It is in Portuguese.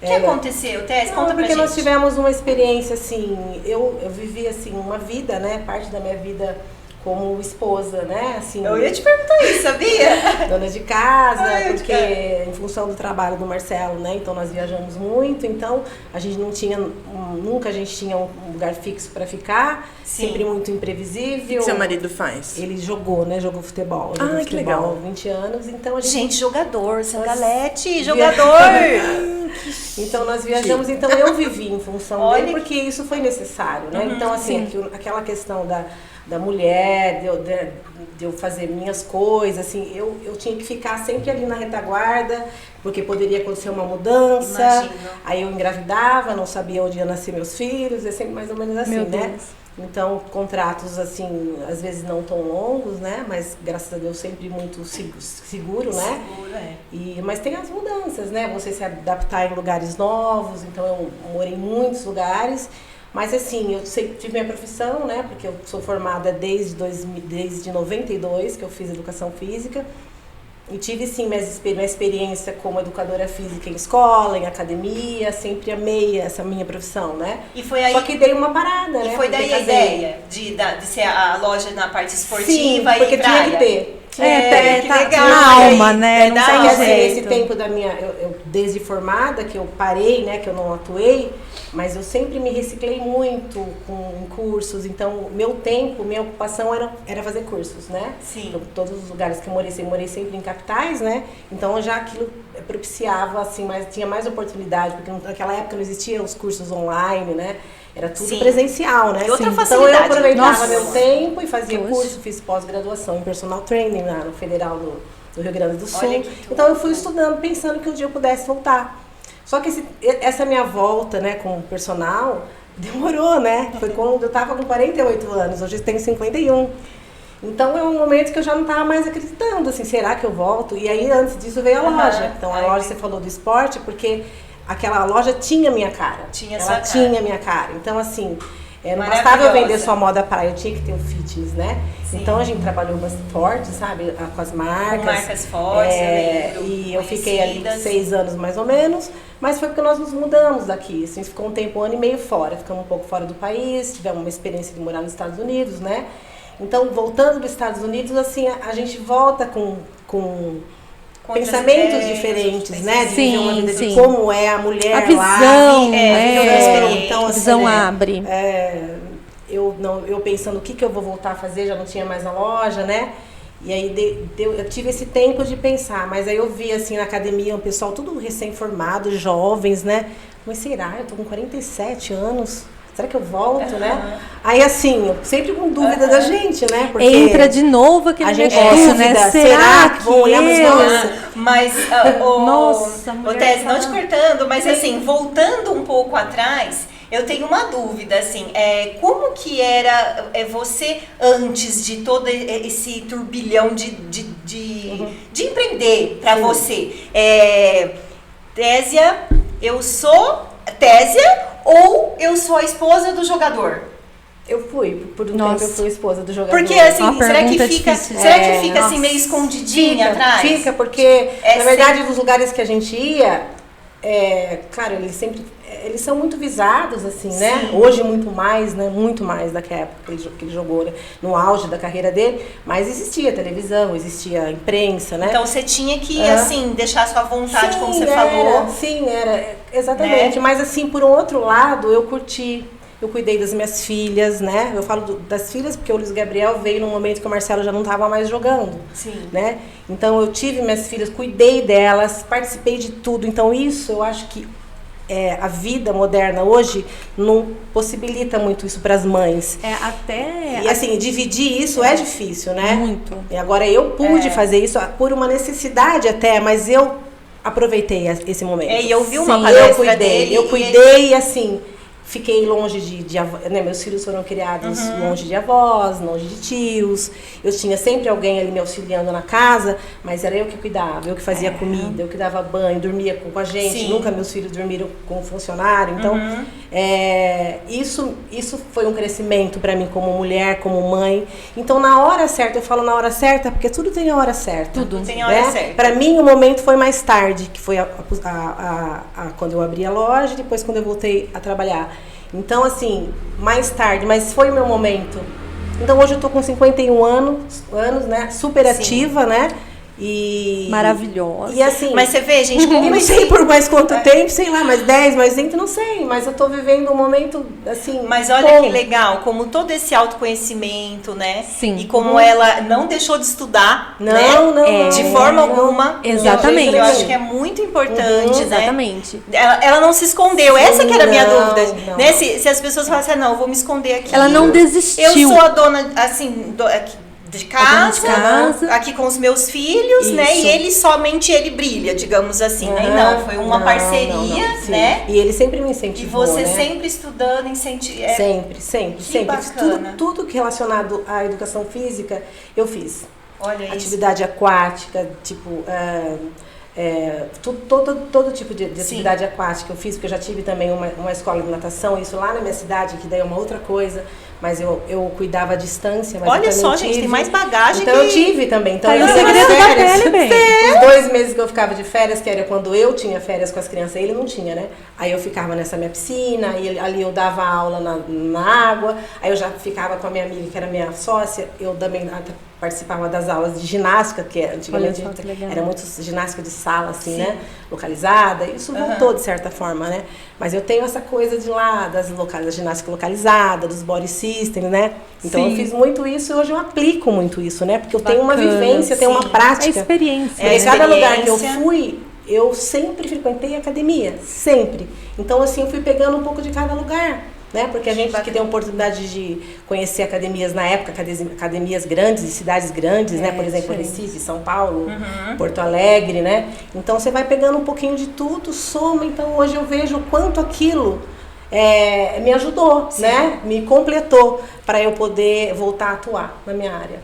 O que aconteceu, Tess? Conta pra porque gente. nós tivemos uma experiência, assim, eu vivi, assim, uma vida, né, parte da minha vida como esposa, né, assim... Eu ia te perguntar isso, sabia? Dona de casa, Ai, porque em função do trabalho do Marcelo, né, então nós viajamos muito, então a gente não tinha, nunca a gente tinha um lugar fixo para ficar, Sim. sempre muito imprevisível. O que seu marido faz? Ele jogou, né, jogou futebol, Ah, jogou que futebol há legal. 20 anos, então a Gente, jogador, Sangalete, Via- jogador! Então nós viajamos, então eu vivi em função Olha dele, porque isso foi necessário, né? Então, assim, aquela questão da mulher, de eu fazer minhas coisas, assim, eu tinha que ficar sempre ali na retaguarda, porque poderia acontecer uma mudança. Imagino. Aí eu engravidava, não sabia onde ia nascer meus filhos, é sempre mais ou menos assim, Meu né? Deus. Então, contratos, assim, às vezes não tão longos, né? Mas, graças a Deus, sempre muito seguro, né? Seguro, é. Mas tem as mudanças, né? Você se adaptar em lugares novos. Então, eu morei em muitos lugares. Mas, assim, eu sempre tive minha profissão, né? Porque eu sou formada desde 92, que eu fiz educação física. E tive, sim, minha experiência como educadora física em escola, em academia. Sempre amei essa minha profissão, né? E foi aí, Só que dei uma parada, né? e foi daí Porque a casei. ideia de ser a loja na parte esportiva Sim, e porque praia? tinha que ter. Que legal. na alma, né? É Não da tem Só que assim, jeito. esse tempo da minha, eu desde formada, que eu parei, né, que eu não atuei, mas eu sempre me reciclei muito em cursos, então meu tempo, minha ocupação era fazer cursos, né? Sim. Então, todos os lugares que eu morei sempre em capitais, né? Então já aquilo propiciava, assim, tinha mais oportunidade, porque naquela época não existiam os cursos online, né? Era tudo Sim. presencial, né? E outra Então facilidade. eu aproveitava Nossa. meu tempo e fazia Hoje. curso, fiz pós-graduação em personal training no Federal do Rio Grande do Sul. Olha que tudo. Então eu fui estudando, pensando que um dia eu pudesse voltar. Só que essa minha volta, né, como personal, demorou, né? Foi quando eu tava com 48 anos, hoje eu tenho 51. Então é um momento que eu já não estava mais acreditando, assim, será que eu volto? E aí antes disso veio a loja. Então a loja, você falou do esporte, porque aquela loja tinha minha cara. Tinha Ela sua cara. tinha minha cara. Então assim, não Maravilhosa. bastava eu vender só moda praia, eu tinha que ter o fitness, né? Sim. Então a gente trabalhou bastante forte, sabe? Com as marcas. Com marcas fortes, eu lembro, E eu fiquei ali conhecidas. 6 anos mais ou menos, mas foi porque nós nos mudamos daqui. Assim, ficou um ano e meio fora, ficamos um pouco fora do país, tivemos uma experiência de morar nos Estados Unidos, né? Então, voltando dos Estados Unidos, assim, a gente volta com outras pensamentos ideias, diferentes, outros né? De viver uma Sim, vida sim. de como é a mulher A lá. visão, viver outra experiência. Então, a assim, visão né? abre. Eu pensando o que eu vou voltar a fazer, já não tinha mais a loja, né? E aí eu tive esse tempo de pensar, mas aí eu vi assim na academia um pessoal tudo recém-formado, jovens, né? Mas será? Eu tô com 47 anos. Será que eu volto, né? Aí assim, sempre com dúvida da gente, né? Porque Entra de novo aquele a gente negócio, dúvida, né? será que vão olhar nos eu- nossos? Mas, Nossa, ô mulher Tess, não fala- te cortando, mas assim, voltando um pouco atrás, eu tenho uma dúvida, assim, como que era você antes de todo esse turbilhão de empreender para Sim. você? Tésia, eu sou Tésia ou eu sou a esposa do jogador? Eu fui, por um Nossa. tempo eu fui esposa do jogador. Porque assim, Uma será que pergunta fica, difícil. será que fica assim nossa. meio escondidinha Fica, atrás? Fica, porque É na verdade dos lugares que a gente ia, claro, eles são muito visados, assim, né? Sim. Hoje muito mais, né? Muito mais daquela época que ele jogou, né? No auge da carreira dele. Mas existia televisão, existia imprensa, né? Então você tinha que, É. assim, deixar a sua vontade, como você era, falou. Sim, exatamente. Né? Mas assim, por um outro lado, eu curti. Eu cuidei das minhas filhas, né? Eu falo das filhas porque o Luiz Gabriel veio num momento que o Marcelo já não estava mais jogando, Sim. né? Então eu tive minhas filhas, cuidei delas, participei de tudo. Então isso, eu acho que a vida moderna hoje não possibilita muito isso para as mães. E assim, dividir isso é difícil, né? Muito. E agora eu pude fazer isso por uma necessidade até, mas eu aproveitei esse momento. E eu vi uma Sim. palestra Eu cuidei, dele. eu cuidei, assim, Fiquei longe de avó, né? Meus filhos foram criados longe de avós, longe de tios. Eu tinha sempre alguém ali me auxiliando na casa, mas era eu que cuidava, eu que fazia comida, eu que dava banho, dormia com a gente. Sim. Nunca meus filhos dormiram com um funcionário. Então, isso foi um crescimento para mim como mulher, como mãe. Então, na hora certa, eu falo na hora certa, porque tudo tem a hora certa. Tudo tem a hora certa. Para mim, o momento foi mais tarde, que foi quando eu abri a loja, depois quando eu voltei a trabalhar. Então, assim, mais tarde, mas foi o meu momento. Então, hoje eu tô com 51 anos, né? Super ativa, né? E Maravilhosa. E assim, Mas você vê, gente, eu como não sei por mais quanto tempo, sei lá, mais 10, mais 20, não sei, mas eu tô vivendo um momento assim. Mas olha que legal, como todo esse autoconhecimento, né? Sim. E como ela não deixou de estudar, Não, né? não, De não, forma não. alguma. Exatamente. Eu acho que é muito importante, né? Exatamente. Ela não se escondeu. Essa que era a minha Não, dúvida. não. Né? Se as pessoas falassem, não, eu vou me esconder aqui. Ela não desistiu. Eu sou a dona, assim, aqui de casa, aqui com os meus filhos, né? Isso. E ele brilha, digamos assim, né? E não, foi uma parceria, sim. né? E ele sempre me E incentivou, você né? sempre estudando, incentivando. Sempre. Bacana. Tudo que relacionado à educação física, eu fiz. Olha isso. Atividade aquática, tipo, todo tipo de atividade aquática eu fiz, porque eu já tive também uma escola de natação, isso lá na minha cidade, que daí é uma outra coisa, mas eu cuidava à distância. Mas Olha eu só, tive. gente, tem mais bagagem então que... eu tive também. Então, Aí eu o ia segredo nas da férias. pele, bem. Os 2 meses que eu ficava de férias, que era quando eu tinha férias com as crianças, ele não tinha, né? Aí eu ficava nessa minha piscina, aí ali eu dava aula na água, aí eu já ficava com a minha amiga, que era minha sócia, eu também participava das aulas de ginástica, que antigamente Olha só, que legal. era muito ginástica de sala, assim, né? Localizada, isso voltou de certa forma, né? Mas eu tenho essa coisa de lá, da ginástica localizada, dos body system, né? Então Sim. eu fiz muito isso e hoje eu aplico muito isso, né? Porque eu tenho uma Bacana, vivência, eu tenho uma sim. prática. É experiência. É Em cada lugar que eu experiência. fui, eu sempre frequentei academia, sempre. Então, assim, eu fui pegando um pouco de cada lugar, né? Porque a gente que tem a oportunidade de conhecer academias na época, academias grandes, de cidades grandes, né? Por exemplo, Recife, São Paulo, Porto Alegre, né? Então, você vai pegando um pouquinho de tudo, soma. Então, hoje eu vejo o quanto aquilo me ajudou, né? Me completou para eu poder voltar a atuar na minha área.